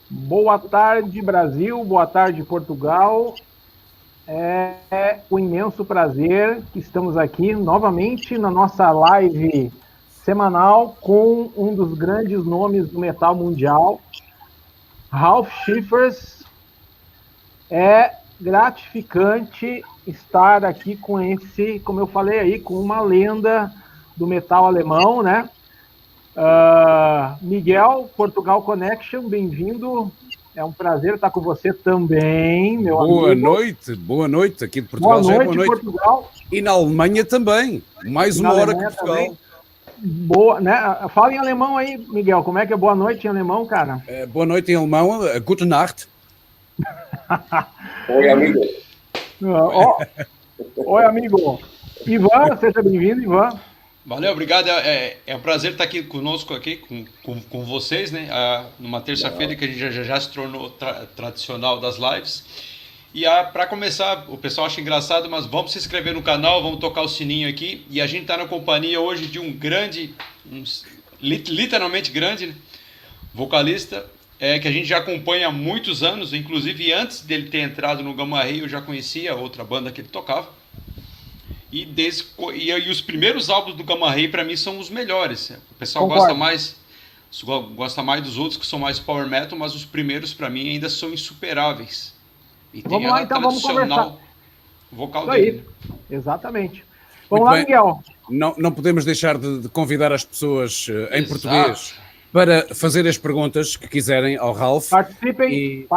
Boa tarde, Brasil. Boa tarde, Portugal. É um imenso prazer que estamos aqui novamente na nossa live semanal com um dos grandes nomes do metal mundial, Ralf Scheepers. É gratificante estar aqui com esse, como eu falei aí, com uma lenda do metal alemão, né? Miguel, Portugal Connection, bem-vindo. É um prazer estar com você também, meu amigo. Boa noite. Aqui de Portugal boa noite, boa noite. Portugal. E na Alemanha também. Mais uma hora que Portugal. Também. Boa, né? Fala em alemão aí, Miguel. Como é que é boa noite em alemão, cara? Boa noite em alemão. Gute Nacht. Oi, amigo. Oi, amigo. Ivan, seja bem-vindo, Ivan. Valeu, obrigado. É um prazer estar aqui conosco, aqui com vocês, né? Numa terça-feira que a gente já se tornou tradicional das lives. E para começar, o pessoal acha engraçado, mas vamos se inscrever no canal, vamos tocar o sininho aqui. E a gente está na companhia hoje de um grande, literalmente grande, né? Vocalista, que a gente já acompanha há muitos anos. Inclusive antes dele ter entrado no Gamma Ray, eu já conhecia a outra banda que ele tocava. E os primeiros álbuns do Gamma Ray para mim são os melhores. O pessoal gosta mais dos outros que são mais power metal, mas os primeiros para mim ainda são insuperáveis. E vamos lá, então vamos conversar. Vocal isso dele. Aí. Exatamente. Vamos lá, Miguel. Não podemos deixar de convidar as pessoas em português para fazer as perguntas que quiserem ao Ralf. Participem.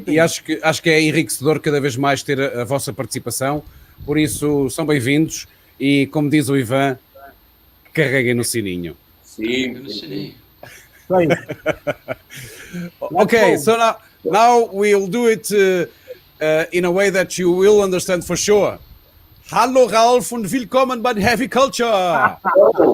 E acho que é enriquecedor cada vez mais ter a vossa participação. Por isso, são bem-vindos e, como diz o Ivan, carreguem no sininho. Sim, no sininho. Okay, so now we'll do it in a way that you will understand for sure. Hallo Ralf und willkommen bei Heavy Culture.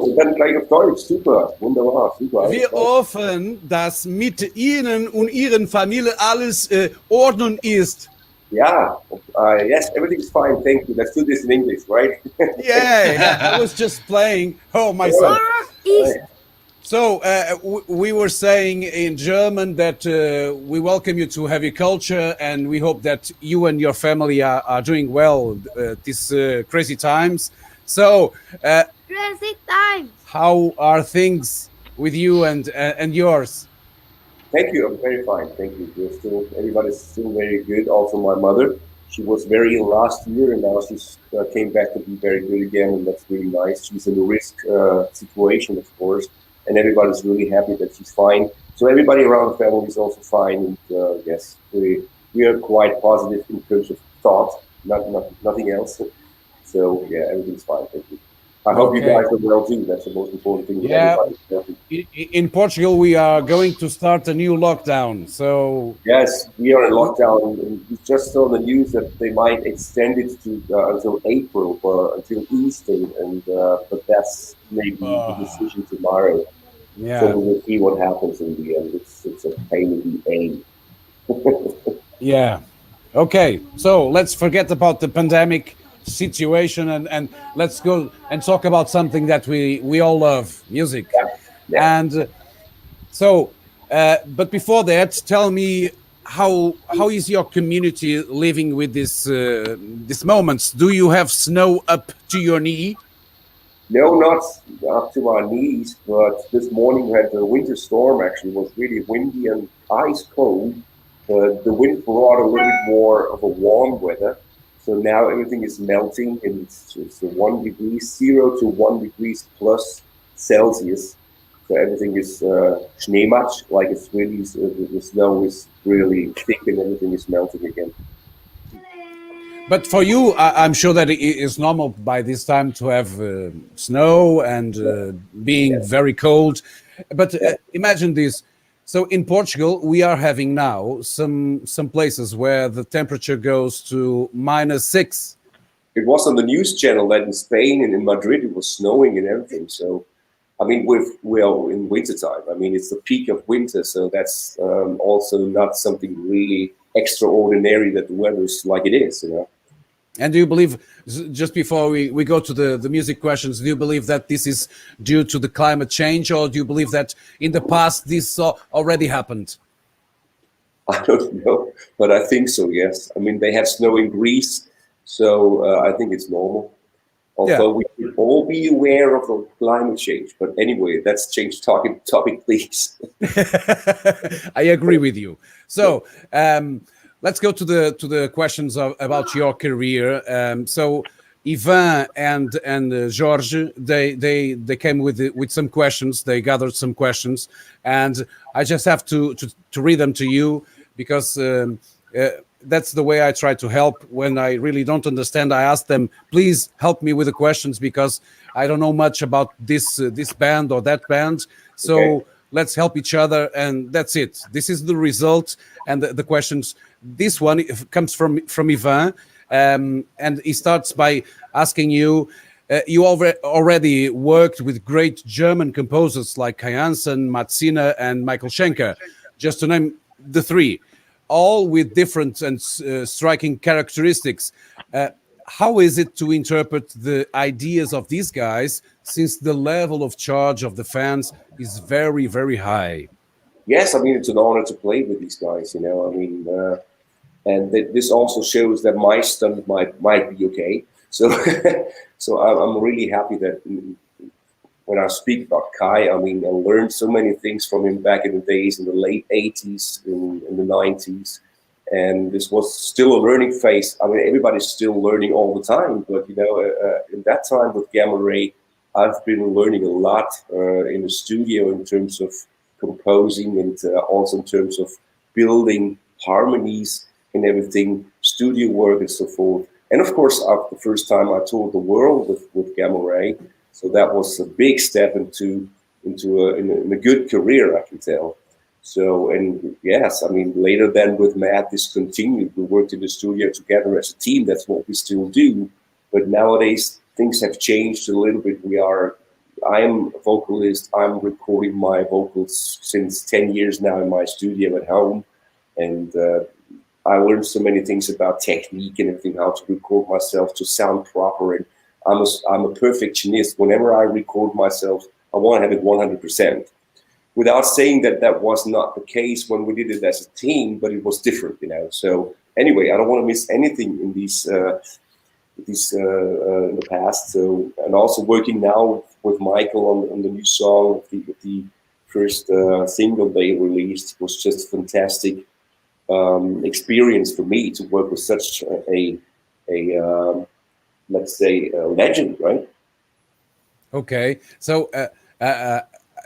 Sie können gleich auf Deutsch, super, wunderbar, super. Wie offen das mit Ihnen und Ihren Familie alles Ordnung ist. Yeah, yes, everything's fine, thank you. Let's do this in English, right? Yeah, I was just playing. Oh, my son. So, we were saying in German that we welcome you to Heavy Culture and we hope that you and your family are doing well these crazy times. So, crazy times. How are things with you and yours? Thank you. I'm very fine. Thank you. Everybody's still very good. Also, my mother, she was very ill last year, and now she's came back to be very good again, and that's really nice. She's in a risk situation, of course, and everybody's really happy that she's fine. So everybody around the family is also fine, and yes, we are quite positive in terms of thought, nothing else. So yeah, everything's fine. Thank you. I hope you guys are well too. That's the most important thing. Yeah. In Portugal, we are going to start a new lockdown. So yes, we are in lockdown. And we just saw the news that they might extend it to until April or until Easter, and but that's maybe the decision tomorrow. Yeah. So we'll see what happens in the end. It's a pain in the aim. Yeah. Okay. So let's forget about the pandemic situation and let's go and talk about something that we all love, music. Yeah. And but before that, tell me how is your community living with these moments? Do you have snow up to your knee? No, not up to our knees, but this morning we had a winter storm. Actually, it was really windy and ice cold. The wind brought a little bit more of a warm weather. So now everything is melting, and it's 1 degree, 0 to 1 degrees plus Celsius. So everything is Schneematsch, like it's really, the snow is really thick and everything is melting again. But for you, I'm sure that it is normal by this time to have snow and being very cold. But imagine this. So in Portugal, we are having now some places where the temperature goes to -6. It was on the news channel that in Spain and in Madrid it was snowing and everything. So, I mean, we're in winter time. I mean, it's the peak of winter, so that's also not something really extraordinary that the weather is like it is, you know. And do you believe, just before we go to the music questions, do you believe that this is due to the climate change, or do you believe that in the past this already happened? I don't know, but I think so, yes. I mean, they have snow in Greece, so I think it's normal. Although we should all be aware of the climate change. But anyway, let's change topic, please. I agree with you. So let's go to the questions about your career. So Ivan and Jorge, they came with some questions. They gathered some questions, and I just have to read them to you because that's the way I try to help. When I really don't understand, I ask them, please help me with the questions because I don't know much about this band or that band. So let's help each other, and that's it. This is the result and the questions. This one comes from Ivan, and he starts by asking you, you already worked with great German composers like Kai Hansen, Mats Sinner, and Michael Schenker, just to name the three, all with different and striking characteristics. How is it to interpret the ideas of these guys, since the level of charge of the fans is very, very high? Yes, I mean, it's an honor to play with these guys, you know. I mean, and this also shows that my stunt might be okay. So, so I'm really happy that when I speak about Kai, I mean, I learned so many things from him back in the days in the late 80s, in the 90s. And this was still a learning phase. I mean, everybody's still learning all the time. But, you know, in that time with Gamma Ray, I've been learning a lot in the studio in terms of composing and also in terms of building harmonies and everything, studio work and so forth. And of course, the first time I toured the world with Gamma Ray, so that was a big step into a good career, I can tell. So, and yes, I mean, later then with Matt, this continued. We worked in the studio together as a team. That's what we still do. But nowadays, things have changed a little bit. I'm a vocalist. I'm recording my vocals since 10 years now in my studio at home. And I learned so many things about technique and everything, how to record myself to sound proper. And I'm a perfectionist. Whenever I record myself, I want to have it 100%. Without saying that was not the case when we did it as a team, but it was different, you know. So anyway, I don't want to miss anything in these in the past. So, and also working now with Michael on the new song, the first single they released was just fantastic experience for me to work with such a let's say a legend, right? Okay, so.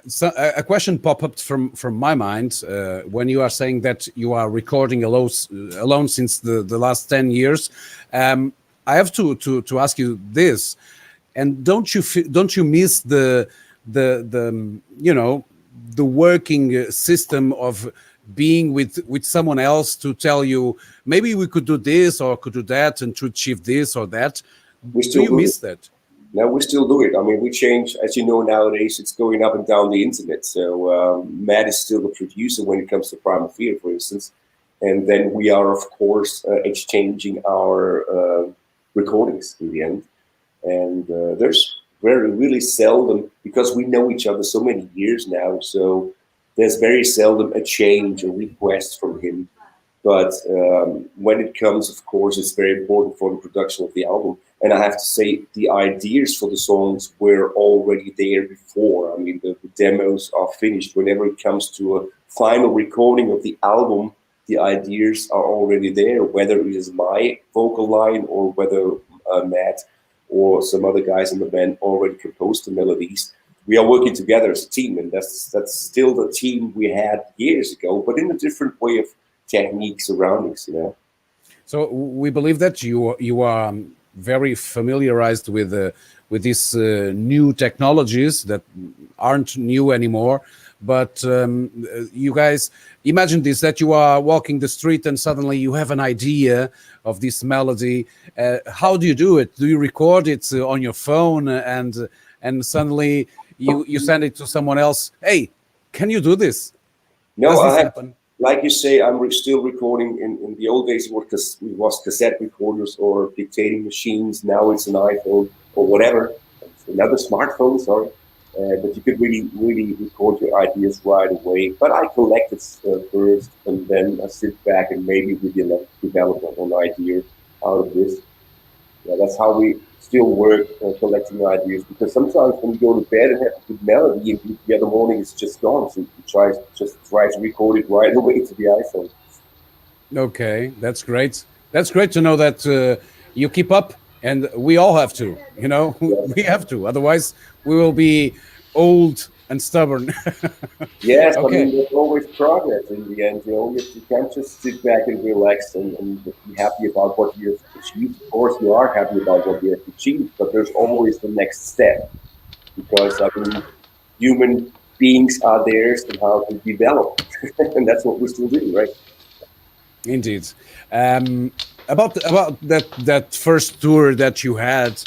So a question popped up from my mind when you are saying that you are recording alone since the last 10 years. I have to ask you this, and don't you miss the you know, the working system of being with someone else to tell you maybe we could do this or could do that and to achieve this or that? Do you miss that? No, we still do it. I mean, we change, as you know, nowadays it's going up and down the internet. So Matt is still the producer when it comes to Primal Fear, for instance. And then we are, of course, exchanging our recordings in the end. And there's really seldom, because we know each other so many years now, so there's very seldom a change or request from him. But when it comes, of course, it's very important for the production of the album. And I have to say, the ideas for the songs were already there before. I mean, the demos are finished. Whenever it comes to a final recording of the album, the ideas are already there, whether it is my vocal line or whether Matt or some other guys in the band already composed the melodies. We are working together as a team, and that's still the team we had years ago, but in a different way of technique, surroundings, you know. So we believe that you are very familiarized with these new technologies that aren't new anymore. But you guys, imagine this, that you are walking the street and suddenly you have an idea of this melody. How do you do it? Do you record it on your phone and suddenly you send it to someone else? Hey, can you do this? No, Does this happen? Like you say, I'm still recording. In the old days, it was cassette recorders or dictating machines. Now it's an iPhone or whatever. It's another smartphone, sorry. But you could really record your ideas right away. But I collect it first, and then I sit back and maybe we develop an idea out of this. Yeah, that's how we still work, collecting ideas. Because sometimes when you go to bed and have a good melody, and the other morning it's just gone. So you try to record it right away to the iPhone. Okay, that's great. That's great to know that you keep up, and we all have to. You know, we have to. Otherwise, we will be old and stubborn. Yes, Okay. I mean, there's always progress in the end. You know, you can't just sit back and relax and be happy about what you have achieved. Of course, you are happy about what you have achieved, but there's always the next step. Because, I mean, human beings are there somehow to develop. And that's what we're still doing, right? Indeed. About that first tour that you had,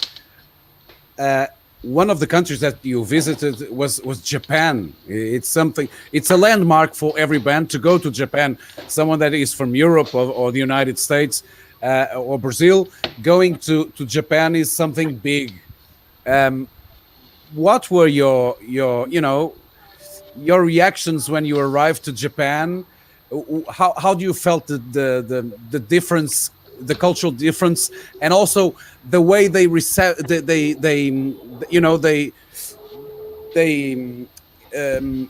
one of the countries that you visited was Japan. It's something. It's a landmark for every band to go to Japan. Someone that is from Europe or the United States or Brazil going to Japan is something big. What were your reactions when you arrived to Japan? How do you felt the difference, the cultural difference, and also the way they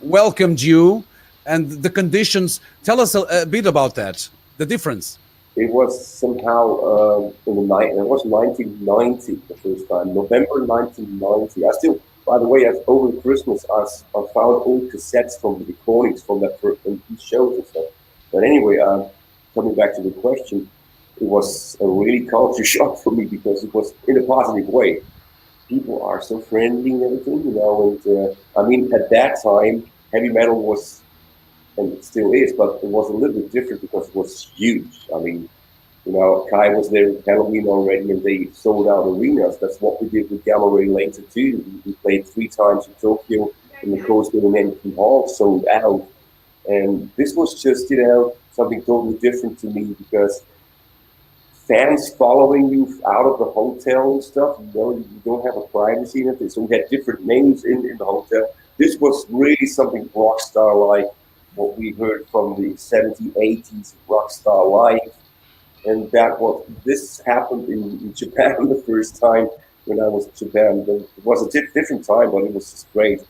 welcomed you and the conditions? Tell us a bit about that, the difference. It was somehow it was 1990 the first time, November 1990. I still, by the way, over Christmas, I found old cassettes from the recordings from that first shows and stuff. But anyway, coming back to the question, it was a really culture shock for me because it was in a positive way. People are so friendly and everything, you know. And I mean, at that time, heavy metal was, and it still is, but it was a little bit different because it was huge. I mean, you know, Kai was there with Halloween already, and they sold out arenas. That's what we did with Gamma Ray later too. We played 3 times in Tokyo, in the Coastal American Hall, sold out. And this was just, you know, something totally different to me because fans following you out of the hotel and stuff, you know, you don't have a privacy in it. So we had different names in the hotel. This was really something rock star like what we heard from the 70s, 80s rock star life. And this happened in Japan the first time when I was in Japan. It was a different time, but it was just great.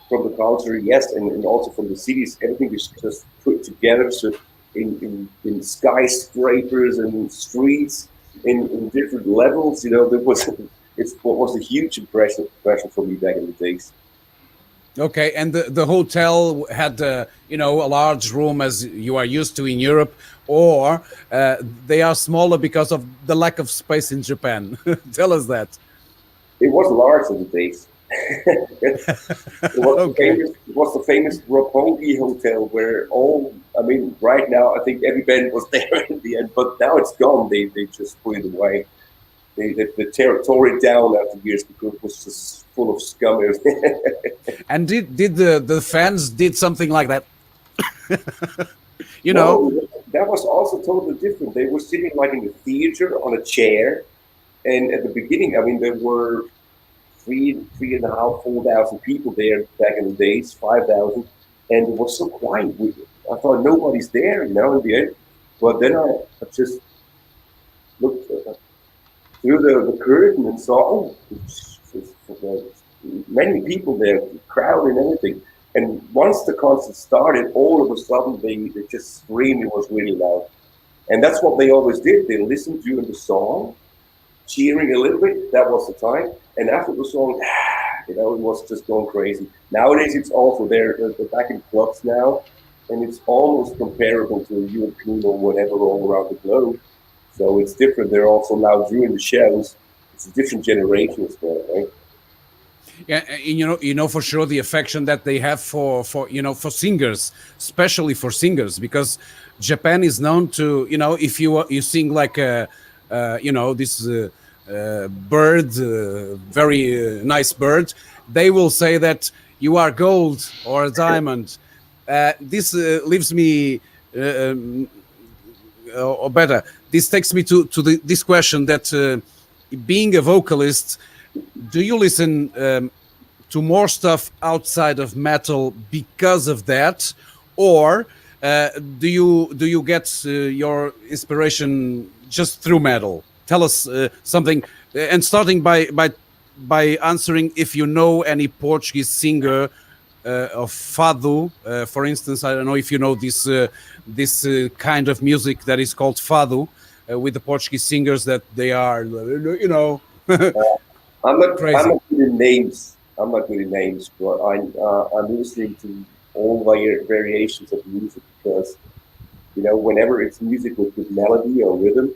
From the culture, yes, and also from the cities, everything is just put together. So in skyscrapers and streets, in different levels, you know, it was a huge impression for me back in the days. Okay, and the hotel had a large room as you are used to in Europe, or they are smaller because of the lack of space in Japan. Tell us that. It was large in the days. It was the famous Roppongi Hotel where right now I think every band was there in the end, but now it's gone. They just put it away. They tore it down after years because it was just full of scum. And did the fans did something like that? No, that was also totally different. They were sitting like in the theater on a chair, and at the beginning, I mean, there were 3,500, 4,000 people there back in the days, 5,000, and it was so quiet. I thought nobody's there, you know, in the end. But then I just looked through the curtain and saw, many people there, the crowd and everything. And once the concert started, all of a sudden they just screamed. It was really loud. And that's what they always did. They listened during the song, cheering a little bit. That was the time. And after the song, it was just going crazy. Nowadays, it's also they're back in clubs now. And it's almost comparable to a European or whatever all around the globe. So it's different. They're also now during the shows. It's a different generation as well, right? Yeah, you know for sure the affection that they have for singers, especially for singers, because Japan is known to, if you sing like this bird, very nice bird, they will say that you are gold or a diamond. This leaves me, or better, this takes me to this question that being a vocalist, do you listen to more stuff outside of metal because of that, or do you get your inspiration just through metal? Tell us something, and starting by answering if you know any Portuguese singer of fado, for instance. I don't know if you know this kind of music that is called fado, with the Portuguese singers that they are, you know. I'm not Crazy. I'm not good in names. I'm not good in names, but I'm listening to all variations of music because whenever it's music with good melody or rhythm,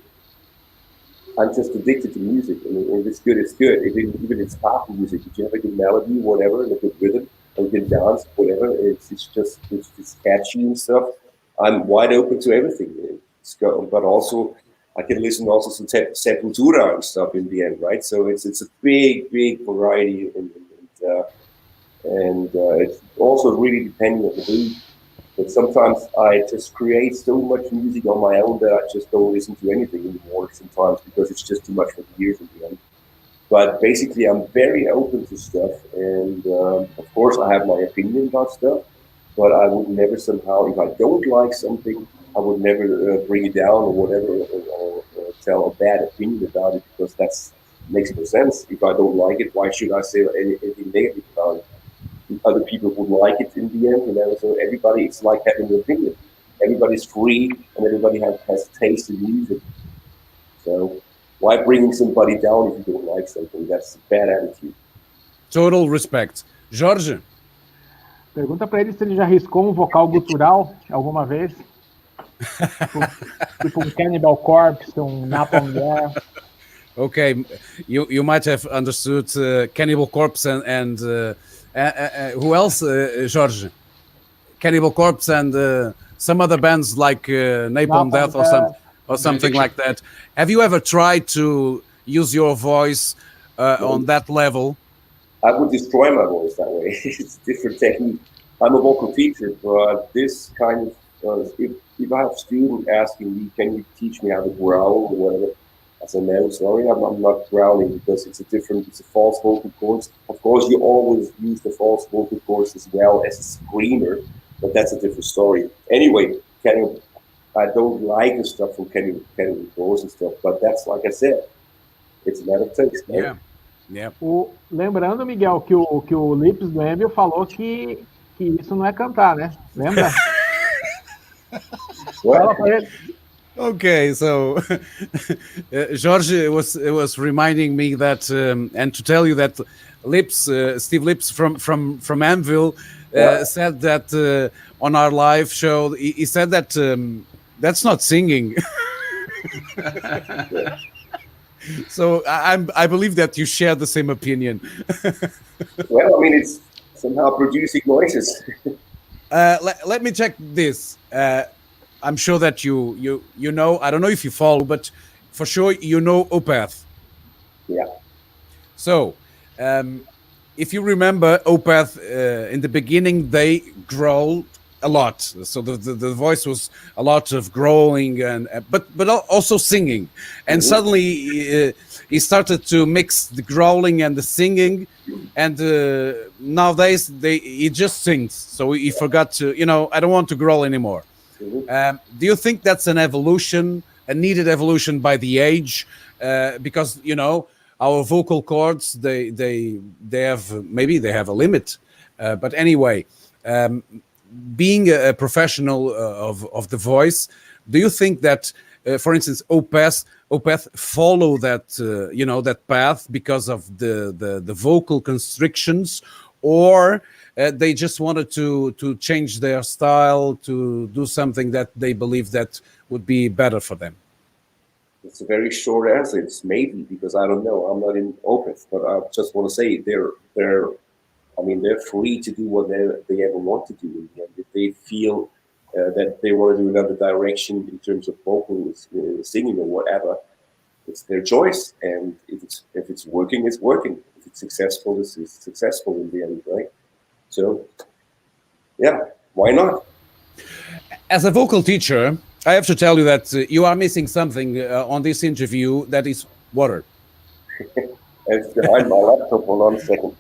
I'm just addicted to music. I mean, if it's good, it's good. Even if it's pop music, if you have a good melody, whatever, and a good rhythm, or you can dance, whatever, it's catchy and stuff. I'm wide open to everything. But also, I can listen also to Sepultura and stuff in the end, right? So it's a big variety, and it's also really depending on the mood. But sometimes I just create so much music on my own that I just don't listen to anything anymore sometimes because it's just too much for the ears in the end. But basically, I'm very open to stuff, and of course, I have my opinion about stuff. But I would never somehow, if I don't like something, I would never bring it down or whatever, or tell a bad opinion about it because that makes no sense. If I don't like it, why should I say anything negative about it? Other people would like it in the end, so everybody, it's like having an opinion. Everybody's free and everybody has taste in music. So why bringing somebody down if you don't like something? That's a bad attitude. Total respect. Jorge? Pergunta para ele se ele já arriscou vocal gutural alguma vez. tipo Cannibal Corpse, Napalm Death. Okay, you might have understood Cannibal Corpse and who else, Jorge? Cannibal Corpse and some other bands like Napalm Death or something like that. Have you ever tried to use your voice on that level? I would destroy my voice that way. It's a different technique. I'm a vocal teacher, but this kind of, if I have students asking me, can you teach me how to growl or whatever? I say, no, sorry, I'm not growling because it's a false vocal cords. Of course, you always use the false vocal cords as well as a screamer, but that's a different story. Anyway, I don't like the stuff from Kenny Cords and stuff, but that's, like I said, it's a matter of taste. Yeah. Yeah. Lembrando, Miguel, que o Lips do Embio falou que isso não é cantar, né? Lembra? Fala pra ele. Okay, so Jorge was reminding me that, and to tell you that Steve Lips from Anvil said that on our live show, he said that that's not singing. So I believe that you share the same opinion. Well, I mean, it's somehow producing noises. Let me check this. I'm sure that you know. I don't know if you follow, but for sure you know Opeth. Yeah. So, if you remember Opeth, in the beginning they growled a lot. So the voice was a lot of growling but also singing. And suddenly he started to mix the growling and the singing. And nowadays he just sings. So he forgot to. I don't want to growl anymore. Do you think that's an evolution, a needed evolution by the age? Because our vocal cords they have a limit, but anyway, being a professional of the voice, do you think that, for instance, Opeth follow that that path because of the vocal constrictions, or they just wanted to change their style to do something that they believe that would be better for them? It's a very short answer. It's maybe, because I don't know. I'm not in Opeth, but I just want to say they're free to do what they ever want to do. And if they feel that they want to do another direction in terms of vocals, singing or whatever, it's their choice. And if it's working, it's working. If it's successful, it's successful in the end, right? So, yeah, why not? As a vocal teacher, I have to tell you that you are missing something on this interview, that is water. It's behind my laptop. Hold on a second.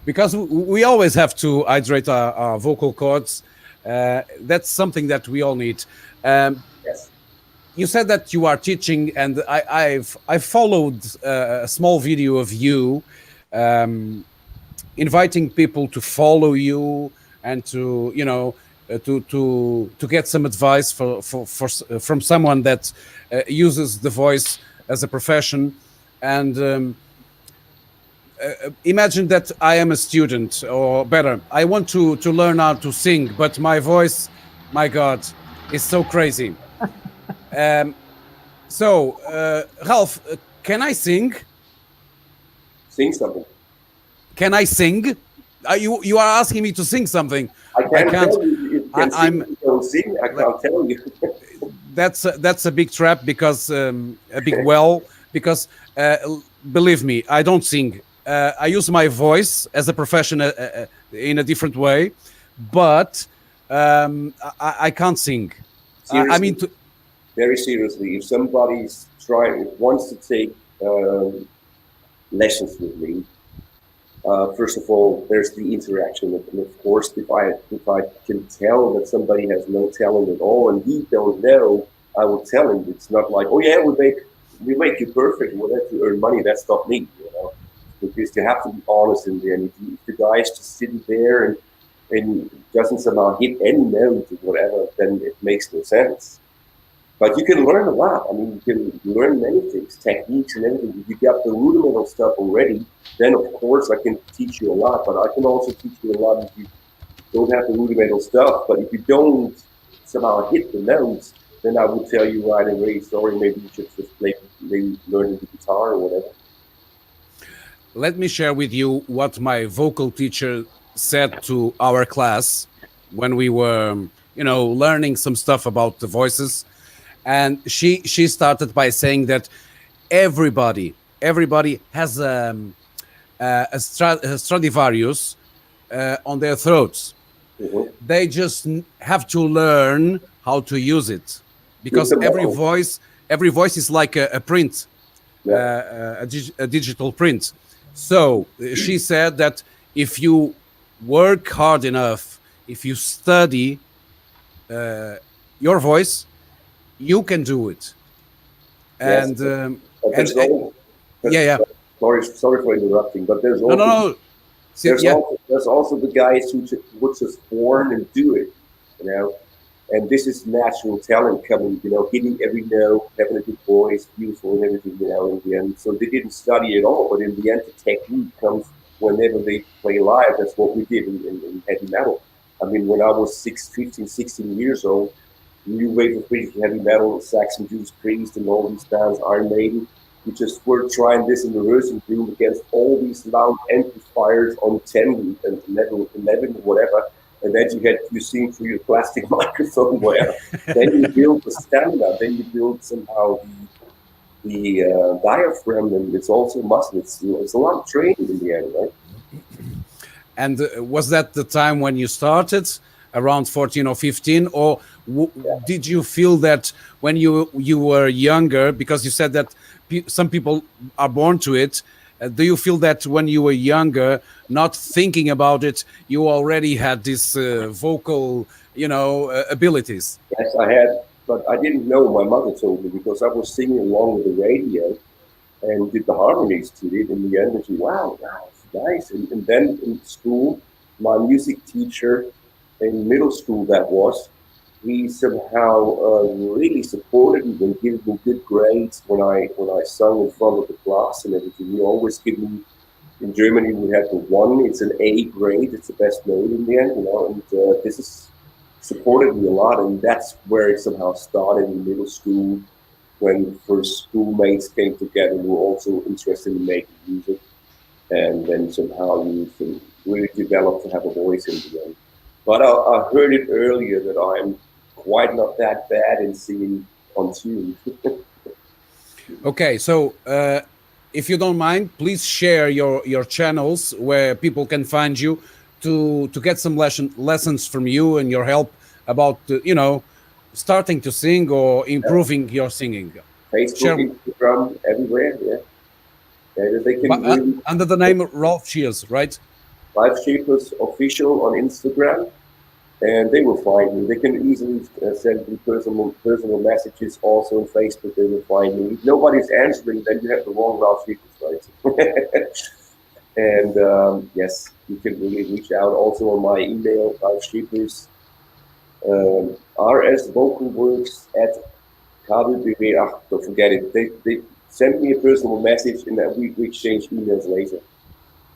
because we always have to hydrate our vocal cords. That's something that we all need. Yes. You said that you are teaching, and I followed a small video of you inviting people to follow you and to to get some advice from someone that uses the voice as a profession. And imagine that I am a student, or better, I want to learn how to sing, but my voice, my God, is so crazy. So, Ralf, can I sing? Sing something. Can I sing? You are asking me to sing something. I can't tell you if you can sing. If you don't sing, I can't tell you. That's a big trap, because a big well, because believe me, I don't sing. I use my voice as a profession in a different way, but I can't sing. I mean, very seriously, if somebody's wants to take lessons with me, first of all, there's the interaction, and of course, if I can tell that somebody has no talent at all and he don't know, I will tell him. It's not like, oh yeah, we make you perfect, we'll let you earn money. That's not me, because you have to be honest in the end. If the guy's just sitting there and doesn't somehow hit any note or whatever, then it makes no sense. But you can learn a lot. I mean, you can learn many things, techniques and everything. If you got the rudimental stuff already, then of course I can teach you a lot. But I can also teach you a lot if you don't have the rudimental stuff. But if you don't somehow hit the notes, then I would tell you right away, sorry, maybe you should just maybe learn the guitar or whatever. Let me share with you what my vocal teacher said to our class when we were, learning some stuff about the voices. And she started by saying that everybody has a Stradivarius on their throats. Mm-hmm. They just have to learn how to use it, because every voice is like a print, a digital print. So she said that if you work hard enough, if you study your voice, you can do it. And yeah. Sorry for interrupting, but there's also no. There's also the guys who were just born and do it, and this is natural talent coming, hitting every note, having a good voice, beautiful and everything, in the end. So they didn't study at all, but in the end, the technique comes whenever they play live. That's what we did in heavy metal. I mean, when I was 15, 16 years old, New Wave of British heavy metal, Saxon Judas Priest, and all these bands, Iron Maiden, we just were trying this in the rehearsal room against all these loud amplifiers on 10 and 11, whatever. And then you sing through your plastic microphone, whatever. Then you build the stamina. Then you build somehow the diaphragm, and it's also muscle. It's a lot of training in the end, right? And was that the time when you started, around 14 or 15, or did you feel that when you were younger, because you said that some people are born to it, do you feel that when you were younger, not thinking about it, you already had this vocal, abilities? Yes, I had, but I didn't know. My mother told me, because I was singing along with the radio and did the harmonies to it. In the end, and she, wow, it's nice. And then in school, my music teacher in middle school, he somehow really supported me and gave me good grades when I sung in front of the class and everything. He always gave me, in Germany we have the 1, it's an A grade, it's the best note in the end, and this has supported me a lot, and that's where it somehow started in middle school, when first schoolmates came together who were also interested in making music, and then somehow you can really develop to have a voice in the end. But I heard it earlier that I'm quite not that bad in singing on tune. Okay, so if you don't mind, please share your channels where people can find you to get some lessons from you and your help about starting to sing or improving your singing. Facebook, Instagram, everywhere. Yeah. They can under the name Ralf Scheepers, right? Ralf Scheepers official on Instagram, and they will find me. They can easily send me personal messages. Also on Facebook, they will find me. If nobody's answering, then you have the wrong Ralf Scheepers, right? And yes, you can really reach out also on my email, Ralf Scheepers, rsvocalworks at KBBW. Don't forget it. They send me a personal message, and that we exchange emails later.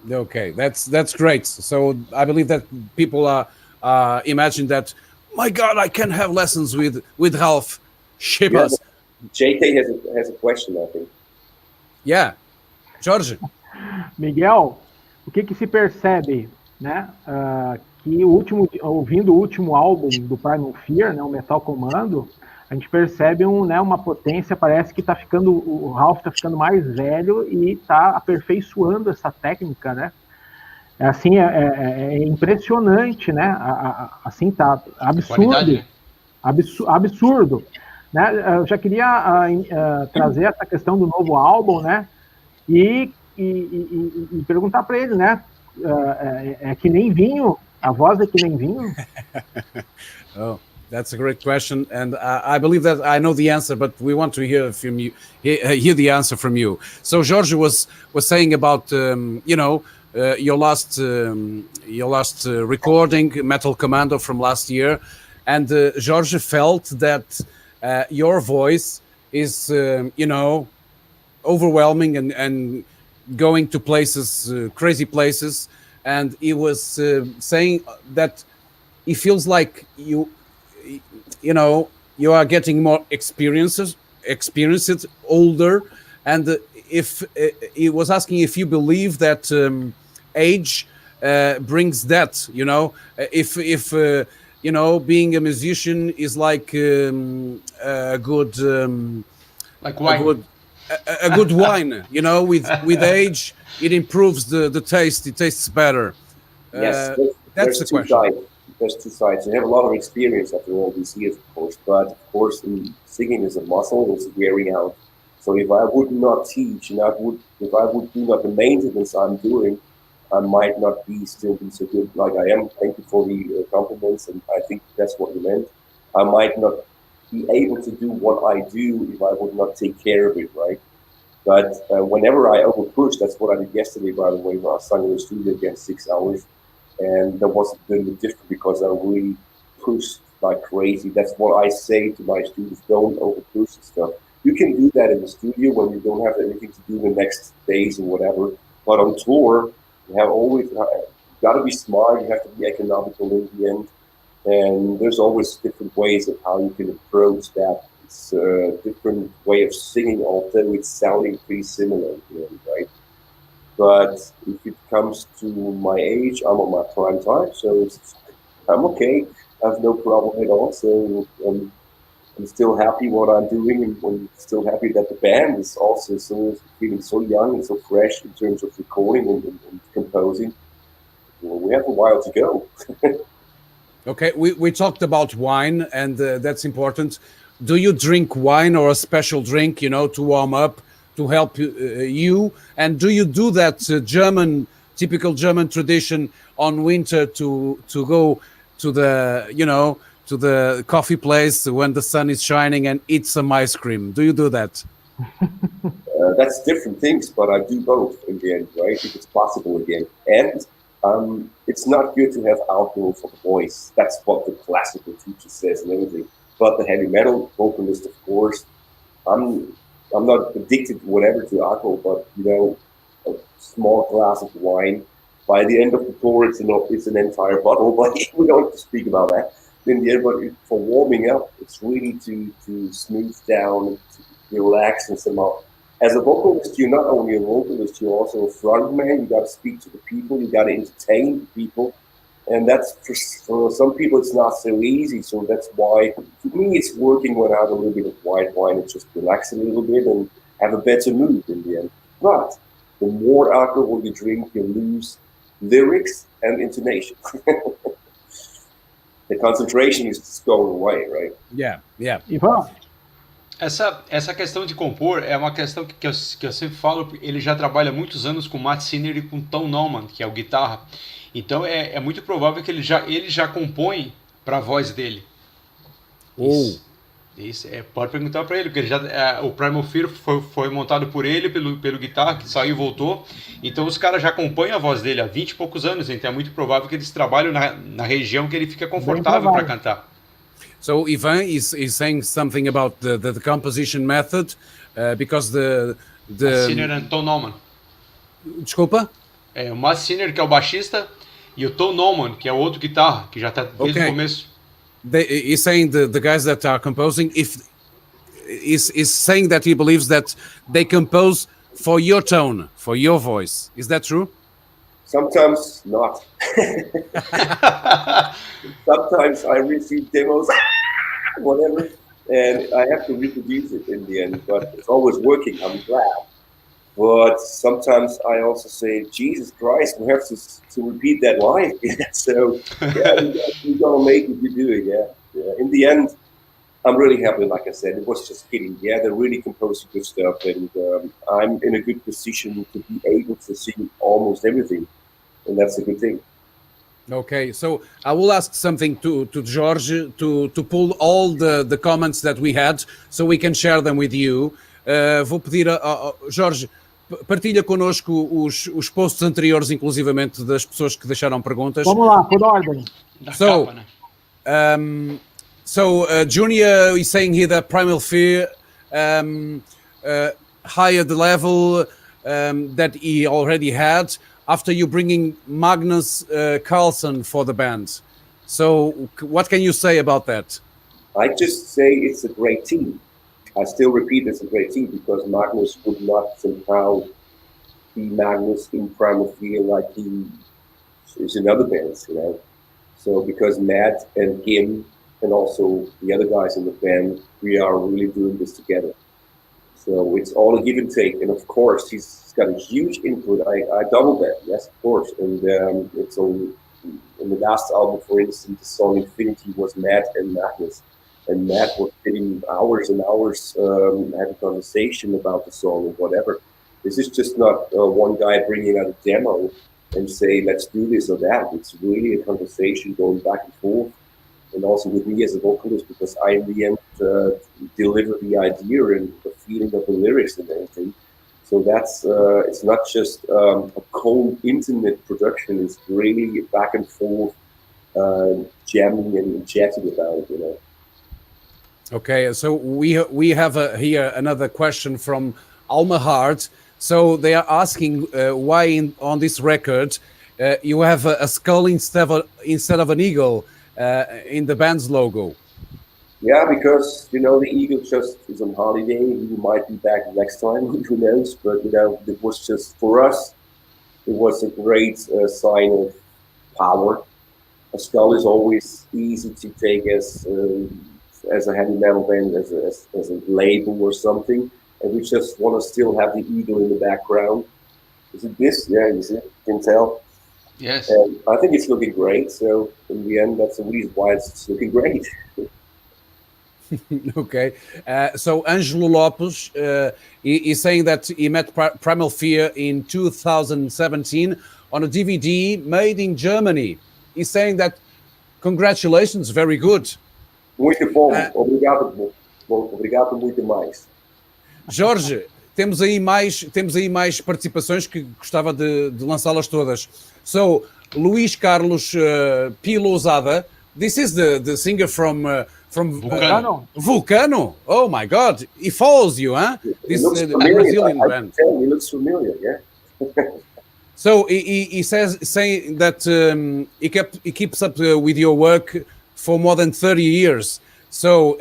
Okay, that's great. So I believe that people are imagine that. My God, I can have lessons with Ralf Scheepers. Yeah, JK has a question, I think. Yeah, Jorge. Miguel, o que se percebe, né? Que ouvindo o último álbum do Primal Fear, né, o Metal Commando, a gente percebe uma potência, parece que o Ralf está ficando mais velho e está aperfeiçoando essa técnica, né? Assim, é impressionante, né? Assim, tá absurdo, absurdo, né? Eu já queria trazer essa questão do novo álbum, né? E perguntar para ele, né? É que nem vinho, a voz é que nem vinho. Oh. That's a great question, and I believe that I know the answer, but we want to hear from you, hear the answer from you. So Jorge was saying about your last recording, Metal Commando from last year, and Jorge felt that your voice is overwhelming and going to places, crazy places, and he was saying that he feels like you are getting more experienced, older, and if he was asking if you believe that age brings that, if being a musician is like a good like wine. A good wine, with age it improves the taste. It tastes better. Yes, that's the question. There's two sides. You have a lot of experience after all these years, of course, but of course, singing is a muscle, it's wearing out. So if I would not teach, and if I would do not the maintenance I'm doing, I might not still be so good like I am. Thank you for the compliments, and I think that's what you meant. I might not be able to do what I do if I would not take care of it, right? But whenever I overpush, that's what I did yesterday, by the way, when I sung in the studio again 6 hours. And that was a little bit different because I really pushed like crazy. That's what I say to my students: don't overpush and stuff. You can do that in the studio when you don't have anything to do the next days or whatever. But on tour, you have always got to be smart. You have to be economical in the end. And there's always different ways of how you can approach that. It's a different way of singing, although it's sounding pretty similar, right? But if it comes to my age, I'm on my prime time, so I'm okay. I have no problem at all. So I'm still happy what I'm doing, and I'm still happy that the band is also feeling so young and so fresh in terms of recording and composing. Well, we have a while to go. Okay, we talked about wine, and that's important. Do you drink wine or a special drink, to warm up, to help you? And do you do that typical German tradition on winter to go to the coffee place when the sun is shining and eat some ice cream? Do you do that? That's different things, but I do both in the end, right? If it's possible again. And it's not good to have alcohol for the voice. That's what the classical teacher says and everything. But the heavy metal vocalist, of course, I'm not addicted to whatever to alcohol, but a small glass of wine. By the end of the tour, it's an entire bottle, but we don't have to speak about that. In the end, but for warming up, it's really to smooth down, to relax and somehow. As a vocalist, you're not only a vocalist, you're also a frontman. You got to speak to the people, you got to entertain the people, and that's for some people it's not so easy. So that's why for me it's working when I have a little bit of white wine and just relax a little bit and have a better mood in the end. But the more alcohol you drink, you lose lyrics and intonation. The concentration is just going away, right? Yeah. Ivan? Essa questão de compor é uma questão que eu sempre falo. Ele já trabalha muitos anos com Matt Sinner e com Tom Nauman, que é o guitarra. Então é muito provável que ele já compõe para a voz dele. Isso, pode perguntar para ele, porque o Primal Fear foi montado por ele, pelo guitarra, que saiu e voltou. Então os caras já acompanham a voz dele há 20 e poucos anos, então é muito provável que eles trabalhem na região que ele fica confortável para cantar. So Ivan is saying something about the composition method, because the Sinner and Tom Norman. Desculpa? O Matt Sinner, que é o baixista, e o Tom Norman, que é o outro guitarra, que já está desde o começo. He's saying the guys that are composing, is saying that he believes that they compose for your tone, for your voice. Is that true? Sometimes not. Sometimes I receive demos, whatever, and I have to reproduce it in the end, but it's always working, I'm glad. But sometimes I also say, Jesus Christ, we have to repeat that live. So, yeah, you're going to make what you do, yeah. In the end, I'm really happy, like I said. It was just kidding. Yeah, they're really composing good stuff, and I'm in a good position to be able to sing almost everything, and that's a good thing. Okay, so I will ask something to Jorge to pull all the comments that we had so we can share them with you. Vou pedir a Jorge, partilha connosco os posts anteriores, inclusivamente das pessoas que deixaram perguntas. Vamos lá, por ordem. Junior is saying here that Primal Fear higher the level that he already had after you bringing Magnus Carlsen for the band. So what can you say about that? I just say it's a great team. I still repeat it's a great team because Magnus would not somehow be Magnus in Primal Fear like he is in other bands, you know. So because Matt and him and also the other guys in the band, we are really doing this together. So it's all a give and take. And of course, he's got a huge input. I double that, yes, of course. And it's only in the last album, for instance, the song Infinity was Matt and Magnus. And Matt was sitting hours and hours having conversation about the song and whatever. This is just not one guy bringing out a demo and say, let's do this or that. It's really a conversation going back and forth. And also with me as a vocalist, because I, in the end, deliver the idea and the feeling of the lyrics and everything. So that's, it's not just a cold internet production. It's really back and forth, jamming and chatting about it, you know. Okay, so we have here another question from Alma Hart. So they are asking why on this record you have a skull instead of an eagle in the band's logo. Yeah, because, you know, the eagle just is on holiday. He might be back next time, who knows? But, you know, it was just, for us, it was a great sign of power. A skull is always easy to take as a heavy metal band, as a label or something. And we just want to still have the eagle in the background. Is it this? Yeah, you see, you can tell. Yes. And I think it's looking great. So in the end, that's the reason why it's looking great. Okay. So Angelo Lopes is saying that he met Primal Fear in 2017 on a DVD made in Germany. He's saying that congratulations, very good. Muito bom. Obrigado muito mais. Jorge, temos aí mais participações que gostava de lançá-las todas. So, Luís Carlos P. Lousada, this is the singer from Vulcano. Vulcano? Oh my God, he follows you, huh? This Brazilian band. He looks familiar, yeah. So he saying that he keeps up with your work for more than 30 years. So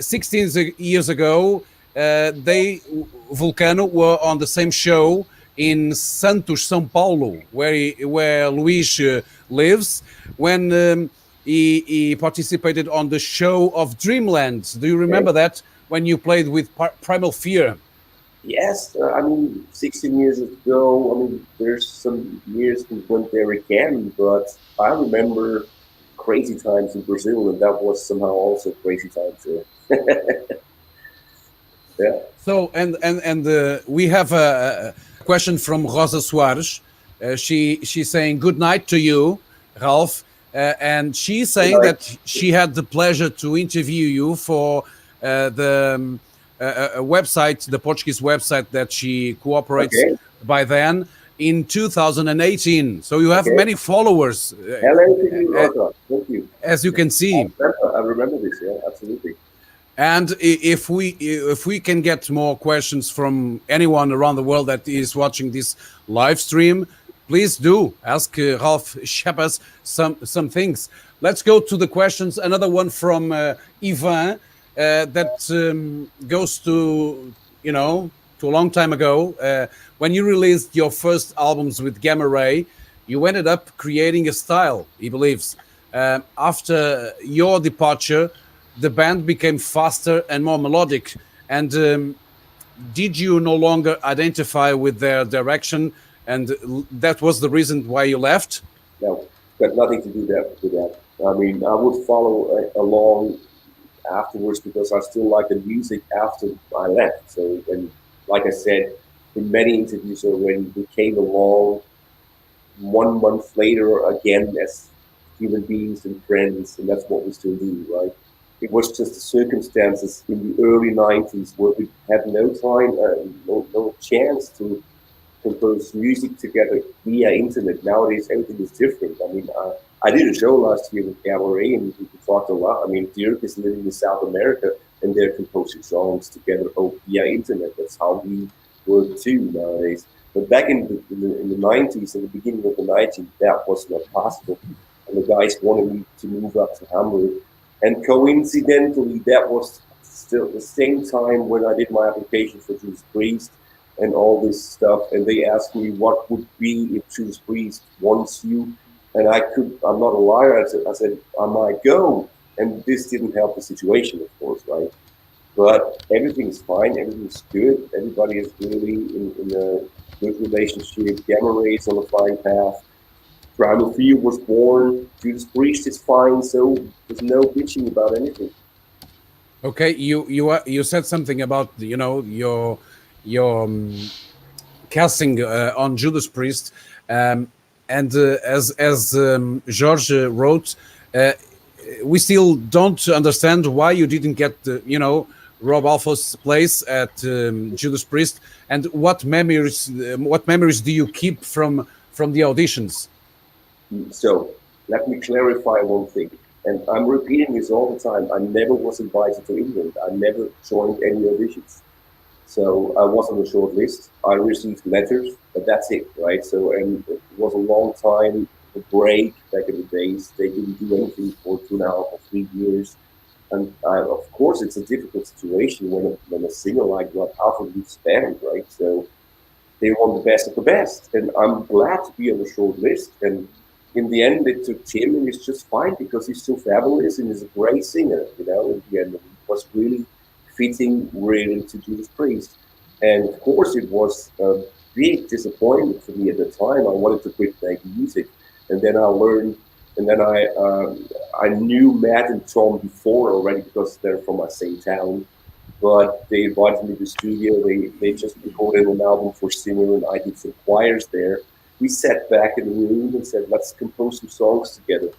16 years ago, Vulcano were on the same show in Santos, São Paulo, where Luis lives, when he participated on the show of Dreamland. Do you remember that, when you played with Primal Fear? Yes, I mean, 16 years ago, I mean, there's some years we went there again, but I remember crazy times in Brazil, and that was somehow also crazy times there. Yeah. So, and we have a question from Rosa Soares. She's saying good night to you, Ralf, and she's saying that she had the pleasure to interview you for the website, the Portuguese website that she cooperates by then in 2018. So you have many followers. Hello to you, Ralf. Thank you. As you can see. I remember this, yeah, absolutely. And if we can get more questions from anyone around the world that is watching this live stream, please do ask Ralf Scheepers some things. Let's go to the questions. Another one from Ivan that goes to to a long time ago. When you released your first albums with Gamma Ray, you ended up creating a style, he believes. After your departure, the band became faster and more melodic. And did you no longer identify with their direction? And that was the reason why you left? No, got nothing to do with that. I mean, I would follow along afterwards because I still like the music after I left. So, and like I said, in many interviews already, we came along 1 month later again as human beings and friends, and that's what we still do, right? It was just the circumstances in the early 90s where we had no time, no chance to compose music together via internet. Nowadays, everything is different. I mean, I did a show last year with Cabaret, and we talked a lot. I mean, Dirk is living in South America, and they're composing songs together via internet. That's how we work too nowadays. But back in the 90s, in the beginning of the 90s, that was not possible. And the guys wanted me to move up to Hamburg. And coincidentally, that was still the same time when I did my application for Judas Priest and all this stuff. And they asked me what would be if Judas Priest wants you. And I'm not a liar. I said, I might go. And this didn't help the situation, of course, right? But everything's fine. Everything's good. Everybody is really in a good relationship. Gamma Ray is on a fine path. Primal Fear was born. Judas Priest is fine. So there's no bitching about anything. Okay, you said something about your casting on Judas Priest, and as George wrote, we still don't understand why you didn't get Rob Alpha's place at Judas Priest, and what memories do you keep from the auditions? So let me clarify one thing, and I'm repeating this all the time. I never was invited to England. I never joined any auditions. So I was on the short list. I received letters, but that's it, right? So, and it was a long time, a break back in the days. They didn't do anything for 2.5 or 3 years. And of course, it's a difficult situation when a singer like Rob Alpha leaves the band, right? So they want the best of the best. And I'm glad to be on the short list. And in the end, it took Tim, and it's just fine because he's so fabulous and he's a great singer, in the end. It was really fitting really to Judas Priest. And of course, it was a big disappointment for me at the time. I wanted to quit making music. And then I learned, and then I knew Matt and Tom before already because they're from my same town. But they invited me to the studio. They just recorded an album for Singer, and I did some choirs there. We sat back in the room and said, let's compose some songs together.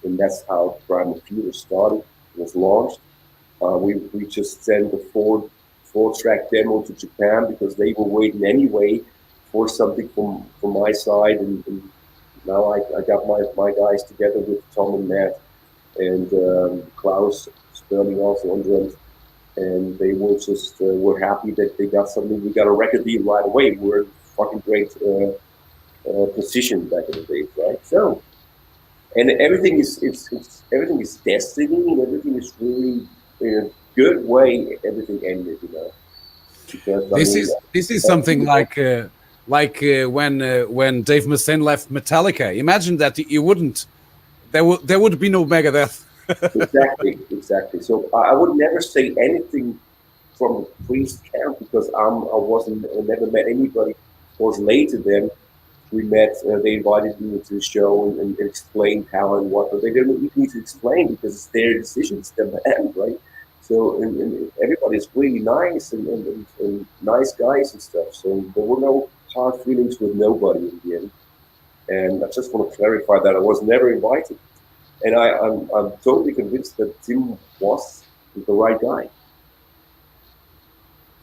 And that's how Primal Fear started, was launched. We just sent a four-track demo to Japan because they were waiting anyway for something from my side. And now I got my guys together with Tom and Matt and Klaus Sterling also on drums. And they were just were happy that they got something. We got a record deal right away. We were in fucking great position back in the days, right? So, and everything is everything is destiny, and everything is really in a good way. Everything ended, Because this is something like when Dave Mustaine left Metallica. Imagine that you wouldn't. There would be no Megadeth. Exactly. So I would never say anything from the Priest camp because I never met anybody. Of course, later then we met. They invited me to the show and explained how and what, but they didn't even need to explain because it's their decision, it's their band, right? So and everybody's really nice and nice guys and stuff. So there were no hard feelings with nobody in the end. And I just want to clarify that I was never invited. And I'm totally convinced that Tim was the right guy.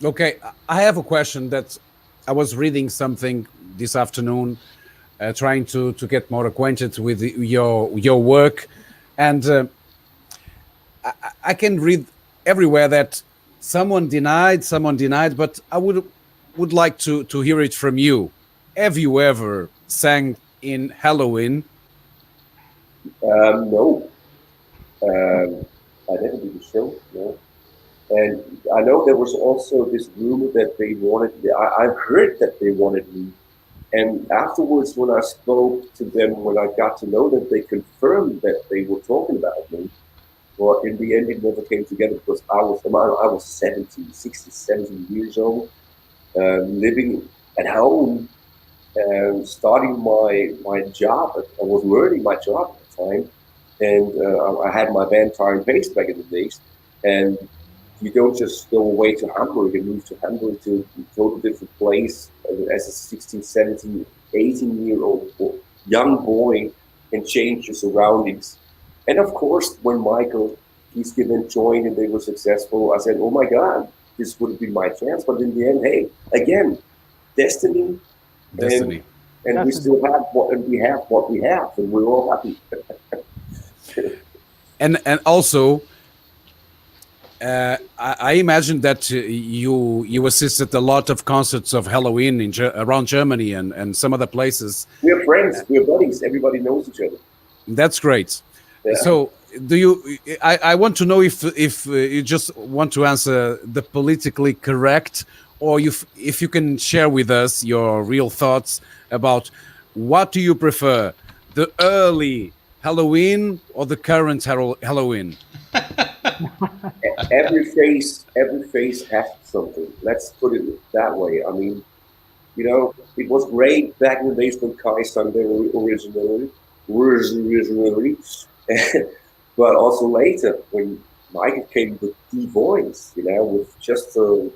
Okay, I have a question that I was reading something this afternoon, trying to get more acquainted with your work, and I can read everywhere that someone denied, but I would like to hear it from you. Have you ever sang in Halloween? No, I never did the show. No. And I know there was also this rumor that they wanted. I've heard that they wanted me. And afterwards, when I spoke to them, when I got to know them, they confirmed that they were talking about me. But in the end, it never came together because I was 70, 60, 70 years old, living at home, starting my job. I was learning my job at the time, and I had my band Tire and Paste back in the days. And you don't just go away to Hamburg and move to Hamburg to a total different place as a 16, 17, 18-year-old young boy and change your surroundings. And of course, when Michael Kieskin joined and they were successful, I said, oh my God, this would have been my chance. But in the end, hey, again, destiny. And we still have we have what we have, and we're all happy. and also, I imagine that you assisted a lot of concerts of Halloween around Germany and some other places. We're friends, we're buddies. Everybody knows each other. That's great. Yeah. So, do you? I want to know if you just want to answer the politically correct, or if you can share with us your real thoughts about what do you prefer, the early Halloween or the current Halloween? Every face has something. Let's put it that way. I mean, it was great back in the days when Kai sang there originally, but also later when Michael came with the voice, with just a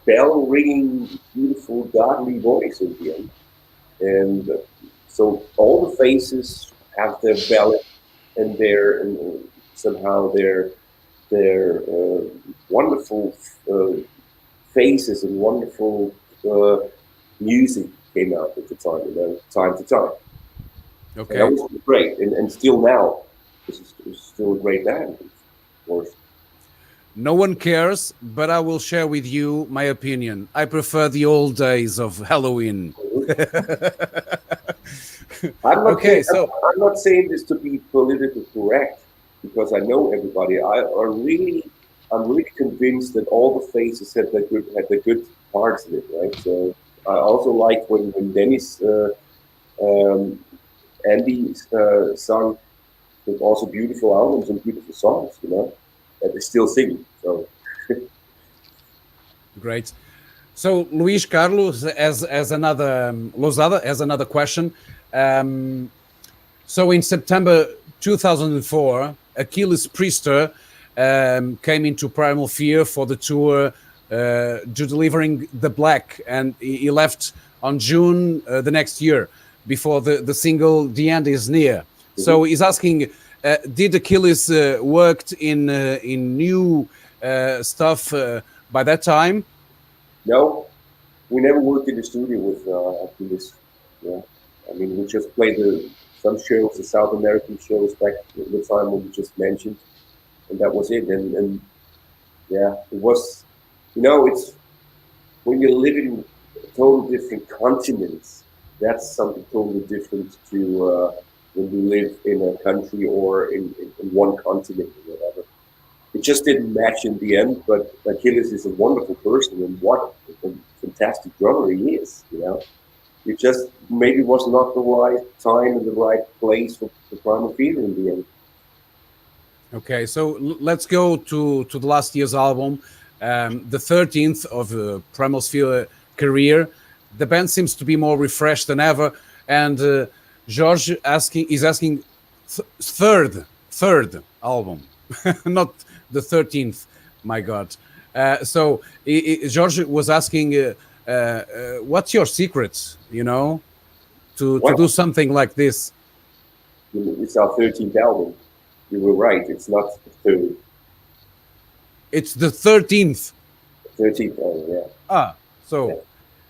bell ringing, beautiful, godly voice in the end. And so all the faces have their ballad and somehow their wonderful faces and wonderful music came out at the time, time to time. Okay, and that was great, and still now, this is still a great band, of course. No one cares, but I will share with you my opinion. I prefer the old days of Halloween. I'm not saying this to be politically correct, because I know everybody. I'm really convinced that all the faces had the good parts in it, right? So I also like when Dennis Andy sung with also beautiful albums and beautiful songs, that they still sing. So great. So Luis Carlos as another Lozada has another question. So in September 2004, Achilles Priester came into Primal Fear for the tour delivering The Black, and he left on June the next year before the single The End Is Near. Mm-hmm. So he's asking, did Achilles worked in new stuff by that time? No, we never worked in the studio with Achilles. Yeah, I mean, we just played some shows, the South American shows back at the time when you just mentioned, and that was it. And yeah, it was, it's when you live in totally different continents, that's something totally different to when you live in a country or in one continent or whatever. It just didn't match in the end, but Achilles is a wonderful person, and what a fantastic drummer he is, It just maybe was not the right time and the right place for Primal Fear in the end. Okay, so let's go to the last year's album, the 13th of Primal Fear career. The band seems to be more refreshed than ever, and George is asking third album, not the 13th. My God! So George was asking, what's your secret? to What? do something like this? It's our 13th album. You were right. It's not the third. It's the 13th. 13th album, yeah. Ah, so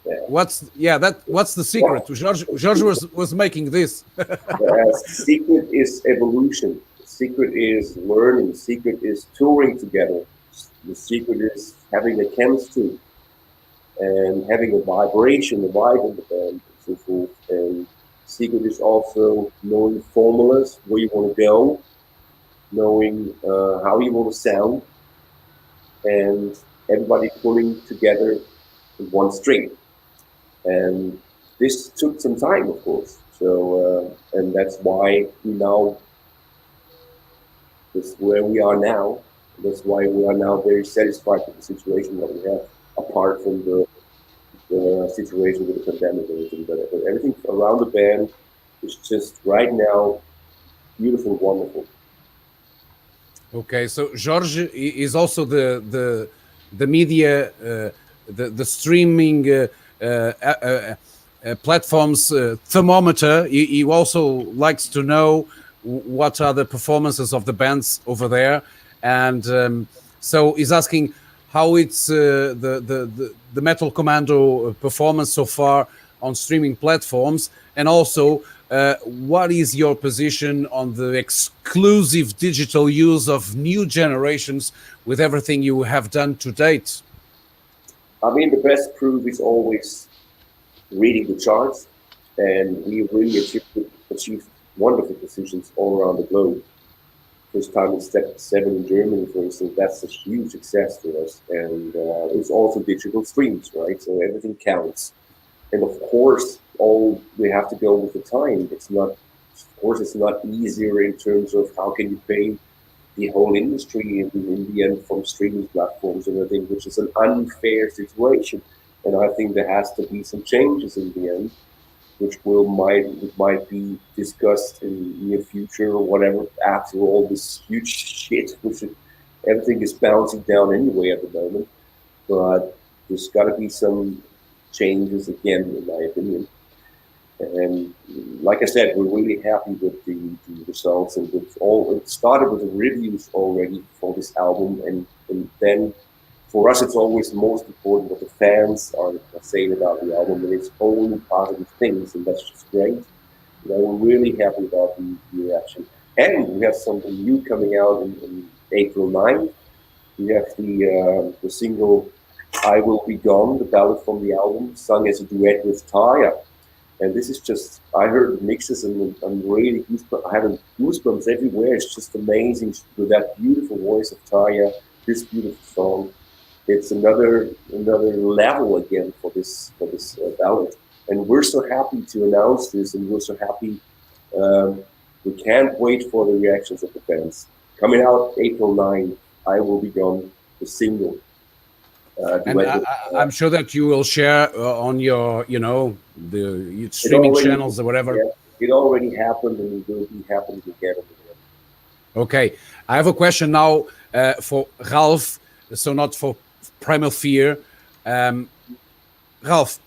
Yeah. what's the secret? George was making this. Secret is evolution. The secret is learning. The secret is touring together. The secret is having a chemistry and having a vibration, a vibe in the band, and so forth. And the secret is also knowing formulas, where you want to go, knowing how you want to sound, and everybody pulling together in one string. And this took some time, of course. So, and that's why that's where we are now. That's why we are now very satisfied with the situation that we have, apart from the situation with the pandemic and everything. But everything around the band is just right now beautiful, wonderful. Okay, so George is also the media, the streaming platforms thermometer. He also likes to know what are the performances of the bands over there, and so he's asking how it's the Metal Commando performance so far on streaming platforms, and also what is your position on the exclusive digital use of new generations with everything you have done to date? I mean, the best proof is always reading the charts, and we really achieved wonderful positions all around the globe. First time in step 7 in Germany, for instance, that's a huge success for us. And it's also digital streams, right? So everything counts. And of course, all we have to go with the time. It's not, of course, it's not easier in terms of how can you pay the whole industry in the end from streaming platforms and everything, which is an unfair situation. And I think there has to be some changes in the end, which might be discussed in near future or whatever, after all this huge shit, which everything is bouncing down anyway at the moment. But there's got to be some changes again, in my opinion. And like I said, we're really happy with the results, and it started with the reviews already for this album, and then for us it's always most important what the fans are saying about the album, and it's only positive things, and that's just great. We're really happy about the reaction. And we have something new coming out in April 9th. We have the single I Will Be Gone, the ballad from the album, sung as a duet with Taya. And this is just, I heard the mixes and I'm really having goosebumps everywhere. It's just amazing with that beautiful voice of Taya, this beautiful song. It's another level again for this ballad. And we're so happy to announce this, and we're so happy. We can't wait for the reactions of the fans. Coming out April 9th, I Will Be Gone, the single. And I'm sure that you will share on your, the streaming channels or whatever. Yeah, it already happened, and it will be happening again. Okay, I have a question now for Ralf, so not for Primal Fear. Ralf,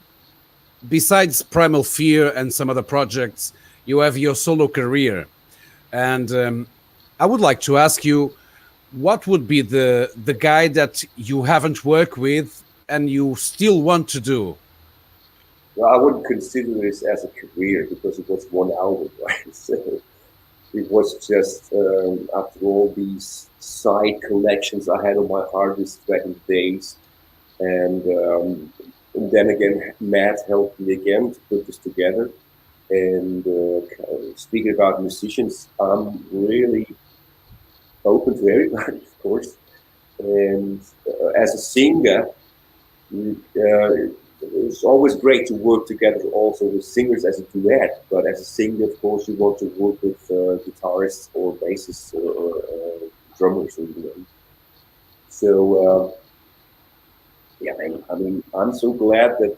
besides Primal Fear and some other projects, you have your solo career, and I would like to ask you, what would be the guy that you haven't worked with and you still want to do? Well, I wouldn't consider this as a career because it was one album, right? So it was just after all these side collections I had on my hard disk back in the days, and then again, Matt helped me again to put this together. And speaking about musicians, I'm really open to everybody, of course. And as a singer, it's always great to work together also with singers as a duet. But as a singer, of course, you want to work with guitarists or bassists or drummers. So, yeah, I mean, I'm so glad that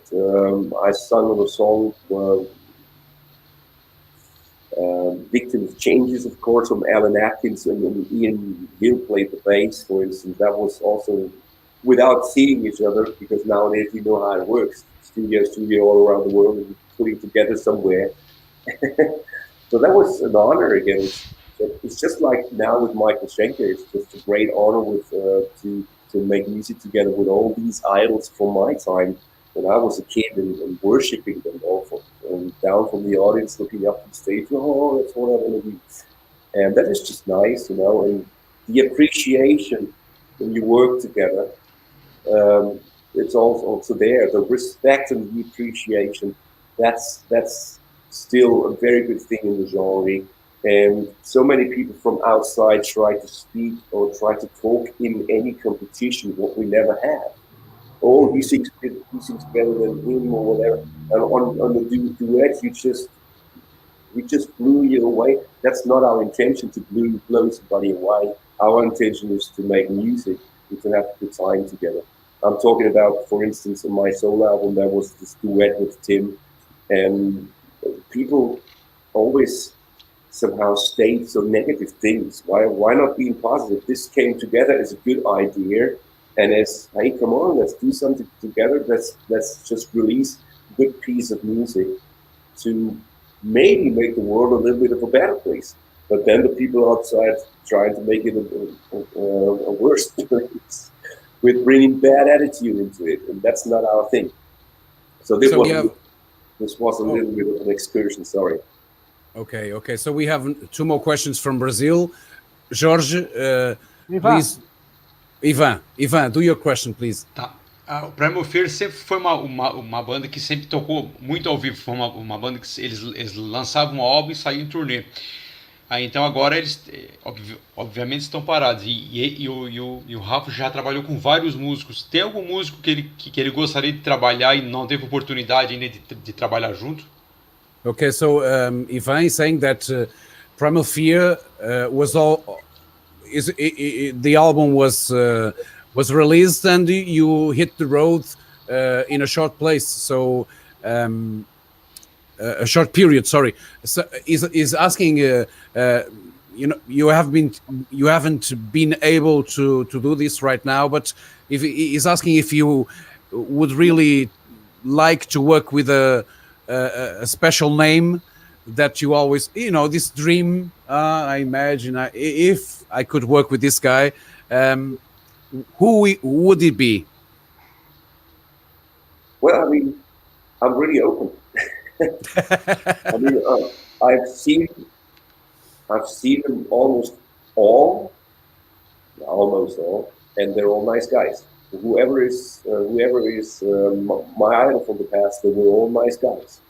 I sung on a song Victim of Changes, of course, from Alan Atkins, and Ian Hill played the bass, for instance. That was also without seeing each other, because nowadays we know how it works. Studio all around the world and putting together somewhere. So that was an honor again. It's just like now with Michael Schenker. It's just a great honor with to make music together with all these idols from my time when I was a kid and worshiping them all and down from the audience looking up to the stage. Oh, that's what I want to do. And that is just nice, you know. And the appreciation when you work together, it's also there. The respect and the appreciation. That's still a very good thing in the genre. And so many people from outside try to speak or try to talk in any competition, what we never have. Oh, he sings better than him or whatever. And on the duet, we just blew you away. That's not our intention to blow somebody away. Our intention is to make music and to have a good time together. I'm talking about, for instance, on my solo album, there was this duet with Tim, and people always somehow state so negative things. Why not being positive? This came together as a good idea, and as, hey, come on, let's do something together. Let's just release a good piece of music to maybe make the world a little bit of a better place. But then the people outside trying to make it a worse place with bringing bad attitude into it, and that's not our thing. So this was a little bit of an excursion. Sorry. Okay. So we have two more questions from Brazil. Jorge, please. Ivan, do your question, please. Tá. O Primal Fear sempre foi uma banda que sempre tocou muito ao vivo. Foi uma banda que eles lançavam um álbum e saíam em turnê. Então agora eles, obviamente, estão parados. E o Ralf já trabalhou com vários músicos. Tem algum músico que ele gostaria de trabalhar e não teve oportunidade ainda de trabalhar junto? Okay, so Ivan is saying that Primal Fear the album was released and you hit the road in a short place. So a short period. Sorry. So is asking. You haven't been able to do this right now, but if he's asking if you would really like to work with a special name that you always, this dream. I imagine if I could work with this guy, who would it be? Well, I mean, I'm really open. I mean, I've seen them almost all, and they're all nice guys. Whoever is my idol from the past, they were all nice guys.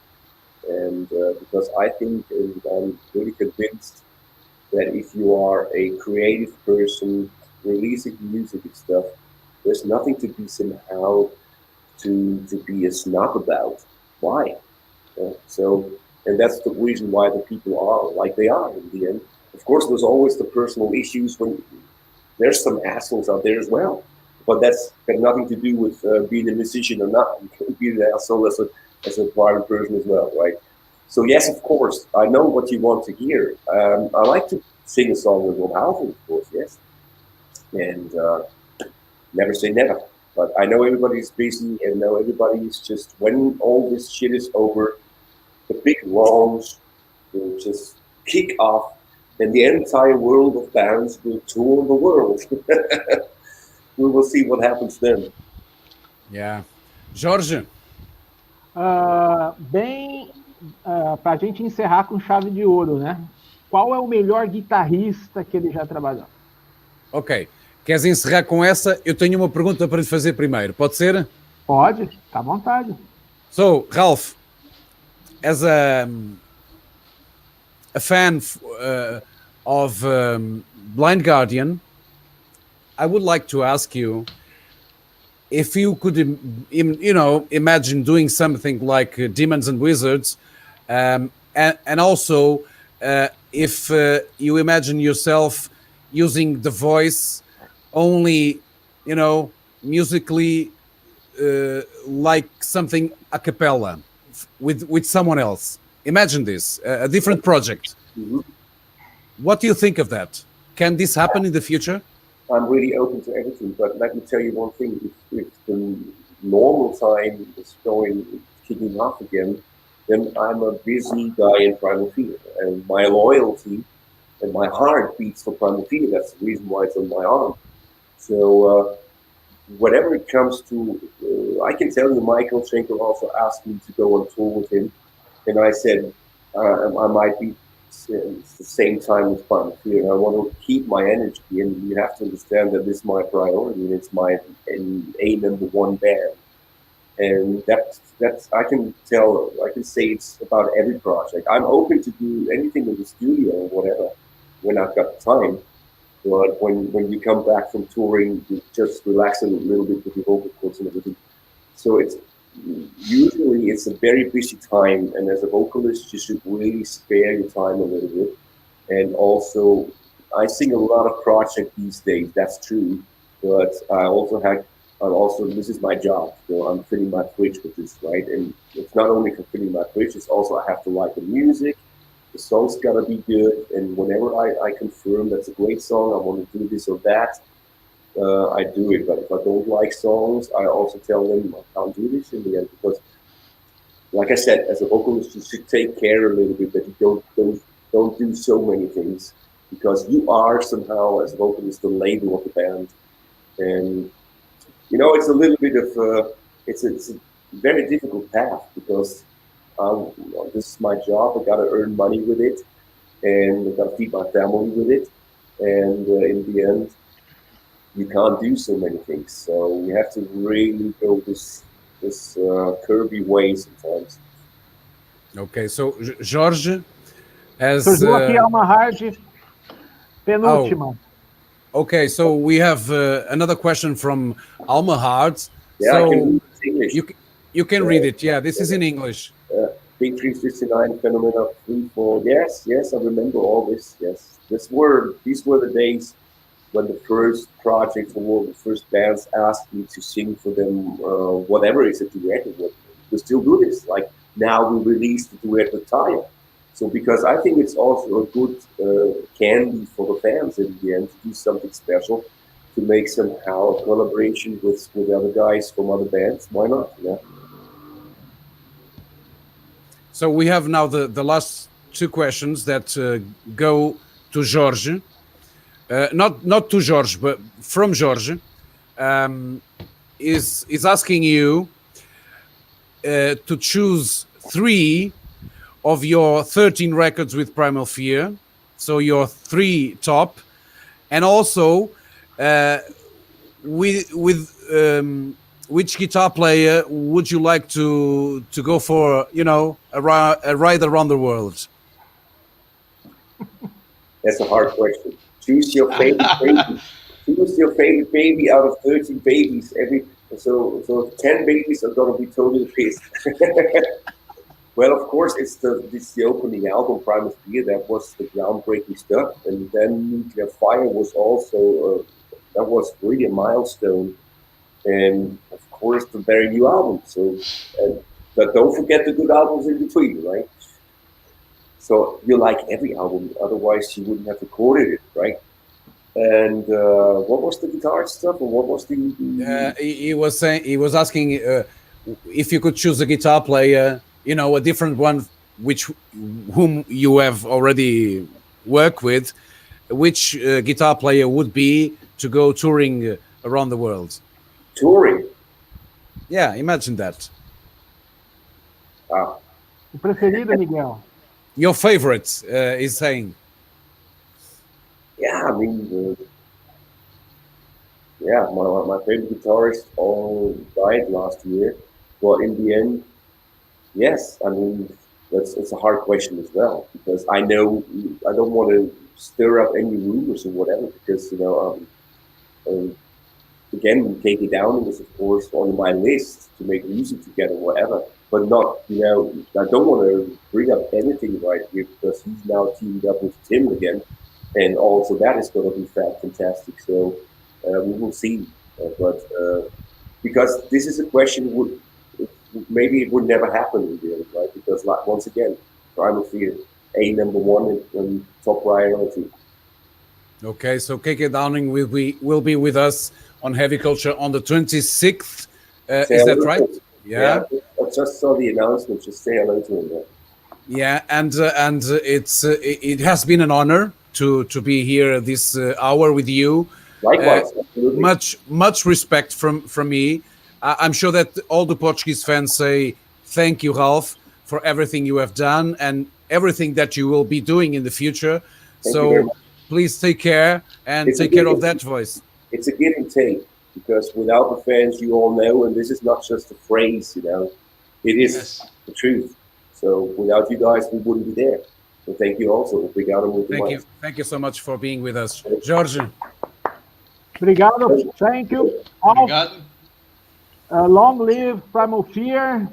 And because I think, and I'm really convinced that if you are a creative person releasing music and stuff, there's nothing to be somehow to be a snob about. Why? And that's the reason why the people are like they are in the end. Of course, there's always the personal issues when there's some assholes out there as well. But that's got nothing to do with being a musician or not. You can be an asshole as a private person as well, right? So yes, of course, I know what you want to hear. I like to sing a song with Rob Halford, of course, yes. And never say never. But I know everybody's busy, and know everybody's just, when all this shit is over, the big launch will just kick off, and the entire world of bands will tour the world. We will see what happens then. Yeah. Jorge? Para a gente encerrar com chave de ouro, né? Qual é o melhor guitarrista que ele já trabalhou? Ok. Queres encerrar com essa? Eu tenho uma pergunta para lhe fazer primeiro. Pode ser? Pode, tá à vontade. So, Ralf, as a fan of Blind Guardian, I would like to ask you if you could, imagine doing something like Demons and Wizards, and also if you imagine yourself using the voice only, musically, like something a cappella with someone else. Imagine this, a different project. Mm-hmm. What do you think of that? Can this happen in the future? I'm really open to everything, but let me tell you one thing. If the normal time is kicking off again, then I'm a busy guy in Primal Fear. And my loyalty and my heart beats for Primal Fear. That's the reason why it's on my arm. So whatever it comes to, I can tell you, Michael Schenker also asked me to go on tour with him. And I said, I might be it's the same time with Primal Fear. I want to keep my energy, and you have to understand that this is my priority, and it's my number one band. And that's I can say it's about every project. I'm open to do anything in the studio or whatever when I've got time. But when you come back from touring, you just relax a little bit with your vocal cords and everything. So it's usually it's a very busy time, and as a vocalist, you should really spare your time a little bit. And also, I sing a lot of projects these days. That's true, but this is my job. So I'm filling my fridge with this, right? And it's not only for filling my fridge; it's also I have to like the music. The song's gotta be good, and whenever I confirm that's a great song, I want to do this or that. I do it, but if I don't like songs, I also tell them I can't do this in the end because, like I said, as a vocalist, you should take care a little bit that you don't do so many things because you are somehow as a vocalist the label of the band, and it's a little bit of it's a very difficult path because this is my job. I got to earn money with it, and I got to feed my family with it, and in the end. You can't do so many things, so you have to really go this curvy way sometimes. Okay, so Jorge has. Surgiu aqui Alma Hard, penúltima. Okay, so we have another question from Alma Hard. Yeah, so I can read English. You can read it. Yeah, this is in English. Big 369 Phenomena 3-4. Yes, I remember all this. Yes, these were the days when the first projects or the first bands asked me to sing for them, whatever is a duet, we still do this. Like now we released the duet with Taya. So because I think it's also a good candy for the fans in the end to do something special, to make somehow a collaboration with other guys from other bands. Why not? Yeah. So we have now the last two questions that go to Jorge. Not to Jorge, but from Jorge, is asking you to choose 3 of your 13 records with Primal Fear, so your 3 top, and also with which guitar player would you like to go for, a ride around the world? That's a hard question. Choose your favorite baby. Choose your favorite baby out of 13 babies. So 10 babies are gonna be totally pissed. Well, of course, it's the opening album, Primal Fear. That was the groundbreaking stuff, and then Nuclear Fire was also that was really a milestone, and of course the very new album. So, but don't forget the good albums in between, right? So you like every album, otherwise you wouldn't have recorded it, right? And what was the guitar stuff, or what was the? He was asking if you could choose a guitar player, a different one, whom you have already worked with. Which guitar player would be to go touring around the world? Touring. Yeah, imagine that. Ah. O preferido, Miguel. Your favorite, is saying. Yeah, I mean, my favorite guitarist all died last year, but in the end, yes, I mean, it's a hard question as well, because I know I don't want to stir up any rumors or whatever, because, again, Katie Downing is, of course, on my list to make music together, whatever. But not, I don't want to bring up anything right here because he's now teamed up with Tim again. And also that is going to be fantastic. So we will see. But because this is a question, maybe it would never happen in the end, right? Because once again, Primal Fear, number one and top priority. Okay, so KK Downing will be with us on Heavy Culture on the 26th. Is that right? Yeah. I just saw the announcement. Just say hello to him. Yeah, and it has been an honor to be here this hour with you. Likewise, absolutely. Much respect from me. I'm sure that all the Portuguese fans say thank you, Ralf, for everything you have done and everything that you will be doing in the future. Thank you very much. Please take care and take care of that voice. It's a give and take, because without the fans, you all know, and this is not just a phrase, it is the truth. So without you guys, we wouldn't be there. So thank you also. Obrigado muito mais. Thank you so much for being with us. Jorge. Obrigado. Thank you. Obrigado. Long live Primal Fear.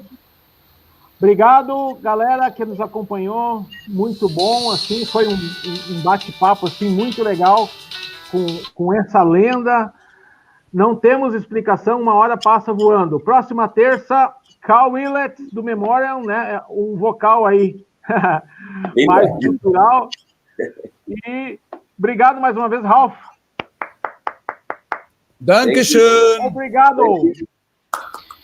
Obrigado, galera que nos acompanhou. Muito bom, assim, foi um bate-papo assim muito legal com essa lenda. Não temos explicação, uma hora passa voando. Próxima terça, Carl Willett do Memorial, né? Um vocal aí mais cultural. E obrigado mais uma vez, Ralf. Dankeschön. Obrigado.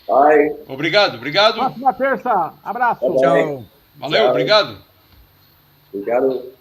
Bye. Obrigado. Próxima terça. Abraço. Tchau. Valeu, obrigado. Obrigado.